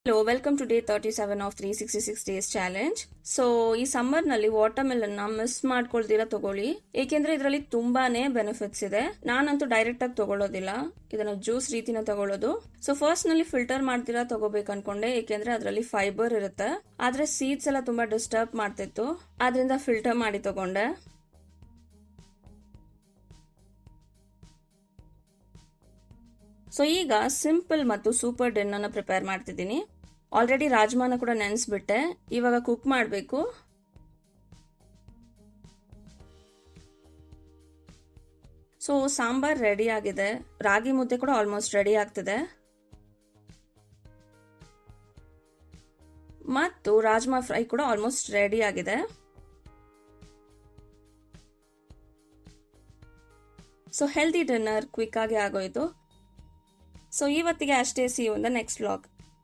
Hello welcome to day 37 of 366 days challenge. So ಈ summer ನಲ್ಲಿ watermelon ನ miss ಮಾಡ್ಕೊಳ್ದಿರಾ ತಗೊಳ್ಳಿ, ಏಕೆಂದ್ರೆ ಇದರಲ್ಲಿ ತುಂಬಾನೇ ಬೆನಿಫಿಟ್ಸ್ ಇದೆ. ನಾನಂತೂ ಡೈರೆಕ್ಟ್ ಆಗಿ ತಗೊಳ್ಳೋದಿಲ್ಲ, ಇದನ್ನ ಜ್ಯೂಸ್ ರೀತಿನ ತಗೊಳ್ಳೋದು. ಸೊ ಫಸ್ಟ್ ನಲ್ಲಿ ಫಿಲ್ಟರ್ ಮಾಡ್ತೀರಾ ತಗೋಬೇಕು ಅನ್ಕೊಂಡೆ, ಏಕೆಂದ್ರೆ ಅದರಲ್ಲಿ ಫೈಬರ್ ಇರುತ್ತೆ. ಆದ್ರೆ ಸೀಡ್ಸ್ ಎಲ್ಲ ತುಂಬಾ ಡಿಸ್ಟರ್ಬ್ ಮಾಡ್ತಿತ್ತು, ಆದ್ರಿಂದ ಫಿಲ್ಟರ್ ಮಾಡಿ ತಗೊಂಡೆ. ಸೊ ಈಗ ಸಿಂಪಲ್ ಮತ್ತು ಸೂಪರ್ ಡಿನ್ನರ್ನ ಪ್ರಿಪೇರ್ ಮಾಡ್ತಿದ್ದೀನಿ. ಆಲ್ರೆಡಿ ರಾಜ್ಮಾನ ಕೂಡ ನೆನೆಸ್ಬಿಟ್ಟೆ, ಇವಾಗ ಕುಕ್ ಮಾಡಬೇಕು. ಸೊ ಸಾಂಬಾರ್ ರೆಡಿ ಆಗಿದೆ, ರಾಗಿ ಮುದ್ದೆ ಕೂಡ ಆಲ್ಮೋಸ್ಟ್ ರೆಡಿ ಆಗ್ತಿದೆ, ಮತ್ತು ರಾಜ್ಮಾ ಫ್ರೈ ಕೂಡ ಆಲ್ಮೋಸ್ಟ್ ರೆಡಿ ಆಗಿದೆ. ಸೊ ಹೆಲ್ದಿ ಡಿನ್ನರ್ ಕ್ವಿಕ್ ಆಗಿ ಆಗೋಯ್ತು. ಸೊ ಇವತ್ತಿಗೆ ಅಷ್ಟೇ. See you in the next vlog.